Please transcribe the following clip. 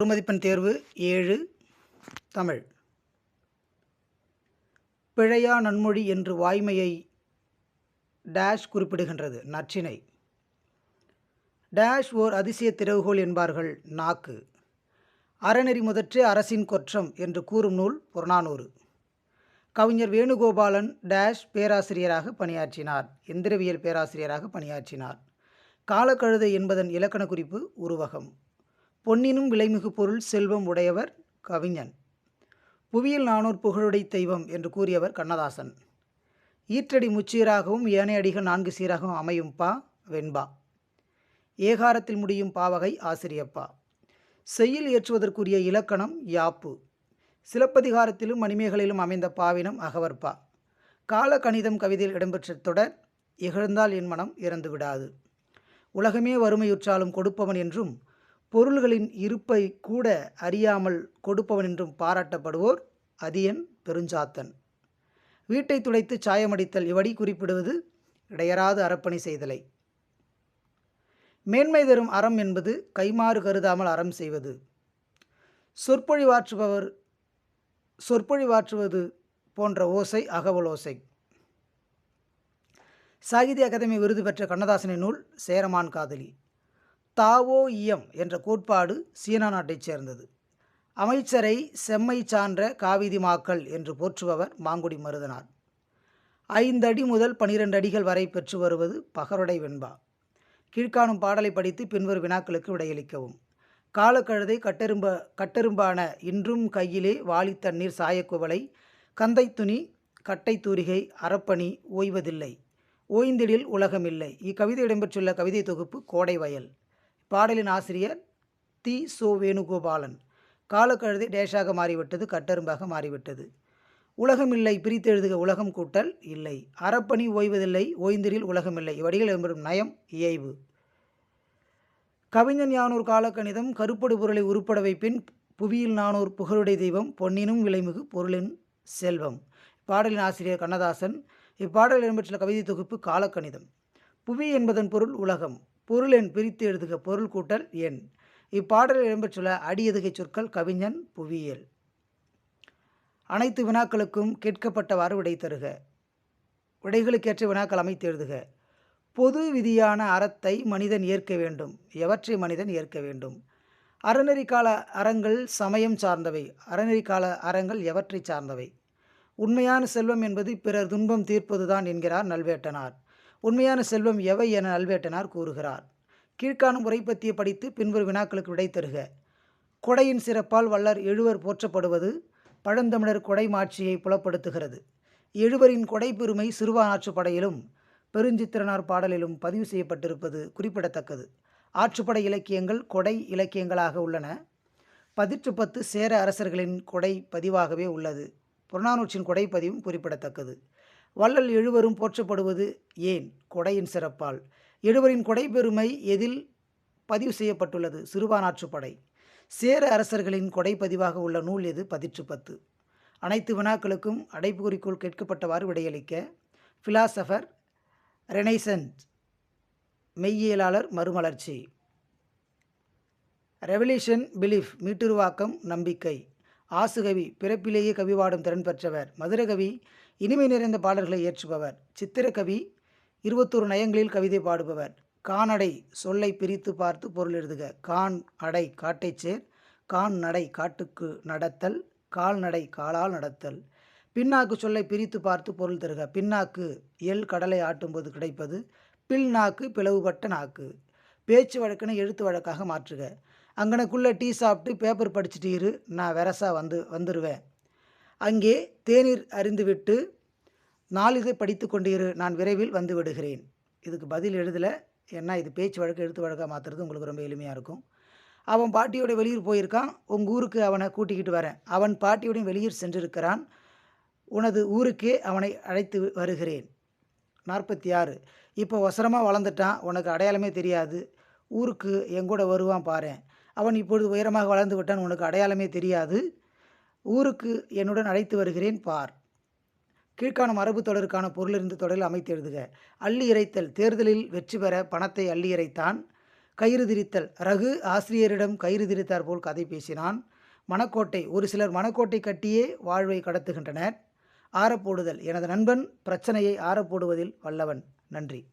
ஒரு மதிப்பெண் தேர்வு 7 தமிழ். பிழையா நன்மொழி என்று வாய்மையை டேஷ் குறிப்பிடுகின்றது. நற்றிணை. டேஷ் ஓர் அதிசய திறவுகோல் என்பார்கள் நாக்கு. அறநெறி முதற்றே அரசின் கொற்றம் என்று கூறும் நூல் புறநானூறு. கவிஞர் வேணுகோபாலன் டேஷ் பேராசிரியராக பணியாற்றினார். எந்திரவியல் பேராசிரியராக பணியாற்றினார். காலக்கழுதை என்பதன் இலக்கண குறிப்பு உருவகம். பொன்னினும் விலைமிகு பொருள் செல்வம் உடையவர் கவிஞன். புவியில் நானூர் புகழுடை தெய்வம் என்று கூறியவர் கண்ணதாசன். ஈற்றடி முச்சீராகவும் ஏனைய அடிகள் 4 சீராகவும் அமையும் பா வெண்பா. ஏகாரத்தில் முடியும் பாவகை ஆசிரியப்பா. செய்யுள் இயற்றுவதற்குரிய இலக்கணம் யாப்பு. சிலப்பதிகாரத்திலும் மணிமேகலையிலும் அமைந்த பாவினம் அகவற்பா. கால கணிதம் கவிதையில் இடம்பெற்ற தொடர் இகழ்ந்தால் என் மனம் இறந்து விடாது. உலகமே வறுமையுற்றாலும் கொடுப்பவன் என்றும் பொருள்களின் இருப்பை கூட அறியாமல் கொடுப்பவன் என்றும் பாராட்டப்படுவோர் அதியன் பெருஞ்சாத்தன். வீட்டை துடைத்து சாயமடித்தல் இவ்வடி குறிப்பிடுவது இடையராது அறப்பணி செய்தலை. மேன்மை தரும் அறம் என்பது கைமாறு கருதாமல் அறம் செய்வது. சொற்பொழிவாற்றுவது போன்ற ஓசை அகவலோசை. சாகித்ய அகாதமி விருது பெற்ற கண்ணதாசனின் நூல் சேரமான் காதலி. தாவோ இயம் என்ற கோட்பாடு சீனா நாட்டைச் சேர்ந்தது. அமைச்சரை செம்மை சான்ற காவிதி மாக்கள் என்று போற்றுபவர் மாங்குடி மருதனார். 5 அடி முதல் 12 அடிகள் வரை பெற்று வருவது பகருடை வெண்பா. கீழ்காணும் பாடலை படித்து பின்வரும் வினாக்களுக்கு விடையளிக்கவும். காலக்கழுதை கட்டெரும்பான இன்றும் கையிலே வாளி தண்ணீர் சாயக்குவளை கந்தை துணி கட்டை தூரிகை அறப்பணி ஓய்வதில்லை ஓய்ந்திடில் உலகமில்லை. இக்கவிதை இடம்பெற்றுள்ள கவிதை தொகுப்பு கோடை வயல். பாடலின் ஆசிரியர் தி. சோ. வேணுகோபாலன். காலக்கழுதை டேஷாக மாறிவிட்டது, கட்டெரும்பாக மாறிவிட்டது. உலகமில்லை பிரித்து எழுதுக உலகம் கூட்டல் இல்லை. அறப்பணி ஓய்வதில்லை ஓய்ந்திடில் உலகமில்லை. இவ்வடிகள் இடம்பெறும் நயம் இயைவு. கவிஞன் யானூர் காலக்கணிதம் கருப்படு பொருளை உருப்பட வைப்பின் புவியில் நானூர் புகழுடை தெய்வம் பொன்னினும் விலைமிகு பொருளின் செல்வம். பாடலின் ஆசிரியர் கண்ணதாசன். இப்பாடலில் இடம்பெற்றுள்ள கவிதை தொகுப்பு காலக்கணிதம். புவி என்பதன் பொருள் உலகம். பொருள் எண் பிரித்து எழுதுக பொருள் கூட்டல் எண். இப்பாடலில் இடம்பெற்றுள்ள அடியெதுகை சொற்கள் கவிஞன் புவியியல். அனைத்து வினாக்களுக்கும் கேட்கப்பட்டவாறு விடை தருக. விடைகளுக்கேற்ற வினாக்கள் அமைத்து எழுதுக. பொது விதியான அறத்தை மனிதன் ஏற்க வேண்டும். எவற்றை மனிதன் ஏற்க வேண்டும்? அறநெறிக்கால அறங்கள் சமயம் சார்ந்தவை. அறநெறிக்கால அறங்கள் எவற்றை சார்ந்தவை? உண்மையான செல்வம் என்பது பிறர் துன்பம் தீர்ப்பதுதான் என்கிறார் நல்வேட்டனார். உண்மையான செல்வம் எவை என நல்வேட்டனார் கூறுகிறார். கீழ்காணும் உரைப்பத்தியை படித்து பின்வரும் வினாக்களுக்கு விடை தருக. கொடையின் சிறப்பால் வள்ளர் எழுவர் போற்றப்படுவது பழந்தமிழர் கொடை மாட்சியை புலப்படுத்துகிறது. எழுவரின் கொடை பெருமை சிறுவானாற்றுப்படையிலும் பெருஞ்சித்திரனார் பாடலிலும் பதிவு செய்யப்பட்டிருப்பது குறிப்பிடத்தக்கது. ஆற்றுப்படை இலக்கியங்கள் கொடை இலக்கியங்களாக உள்ளன. 10 சேர அரசர்களின் கொடை பதிவாகவே உள்ளது. புறநானூற்றின் கொடை பதிவும் குறிப்பிடத்தக்கது. வள்ளல் எழுவரும் போற்றப்படுவது ஏன்? கொடையின் சிறப்பால். எழுவரின் கொடை பெருமை எதில் பதிவு செய்யப்பட்டுள்ளது? சிறுவானாற்றுப்படை. சேர அரசர்களின் கொடை பதிவாக உள்ள நூல் எது? 10. அனைத்து வினாக்களுக்கும் அடைப்புக்குறிக்குள் கேட்கப்பட்டவாறு விடையளிக்க. பிலாசபர், ரெனைசன்ஸ், மெய்யியலாளர், மறுமலர்ச்சி. ரெவல்யூஷன் பிலீஃப், மீட்டுருவாக்கம், நம்பிக்கை. ஆசுகவி, பிறப்பிலேயே கவி பாடும் திறன் பெற்றவர். மதுரகவி, இனிமை நிறைந்த பாடல்களை இயற்றுபவர். சித்திரக்கவி, 21 நயங்களில் கவிதை பாடுபவர். கானடை, சொல்லை பிரித்து பார்த்து பொருள் எழுதுக. கான் அடை காட்டைச் சேர், கான் நடை காட்டுக்கு நடத்தல், கால்நடை காலால் நடத்தல். பின்னாக்கு, சொல்லை பிரித்து பார்த்து பொருள் தருக. பின்னாக்கு, எள் கடலை ஆட்டும்போது கிடைப்பது. பில் நாக்கு, பிளவுபட்ட நாக்கு. பேச்சு வழக்கினை எழுத்து வழக்காக மாற்றுக. அங்கனக்குள்ளே டீ சாப்பிட்டு பேப்பர் படிச்சுட்டு இரு, நான் வெரசா வந்துடுவேன். அங்கே தேநீர் அறிந்துவிட்டு நாளிதழை படித்து கொண்டு இரு, நான் விரைவில் வந்து விடுகிறேன். இதுக்கு பதில் எழுதலை, ஏன்னா இது பேச்சு வழக்கு எழுத்து வழக்காக மாற்றுறது உங்களுக்கு ரொம்ப எளிமையாக இருக்கும். அவன் பாட்டியோட வெளியூர் போயிருக்கான், உங்கள் ஊருக்கு அவனை கூட்டிக்கிட்டு வரேன். அவன் பாட்டியோடையும் வெளியூர் சென்றிருக்கிறான், உனது ஊருக்கே அவனை அழைத்து வருகிறேன். 46. இப்போ ஒசரமாக வளர்ந்துட்டான், உனக்கு அடையாளமே தெரியாது, ஊருக்கு எங்கூட வருவான் பாரேன். அவன் இப்பொழுது உயரமாக வளர்ந்து விட்டான், உனக்கு அடையாளமே தெரியாது, ஊருக்கு என்னுடன் அழைத்து வருகிறேன் பார். கீழ்காணும் மரபு தொடருக்கான பொருளிருந்து தொடரில் அமைத்து எழுதுக. அள்ளி இறைத்தல், தேர்தலில் வெற்றி பெற பணத்தை அள்ளி இறைத்தான். கயிறு திரித்தல். ரகு ஆசிரியரிடம் கயிறு திரித்தார் போல் கதை பேசினான். மனக்கோட்டை. ஒரு சிலர் மனக்கோட்டை கட்டியே வாழ்வை கடத்துகின்றனர். ஆறப்போடுதல். எனது நண்பன் பிரச்சனையை ஆறப்போடுவதில் வல்லவன். நன்றி.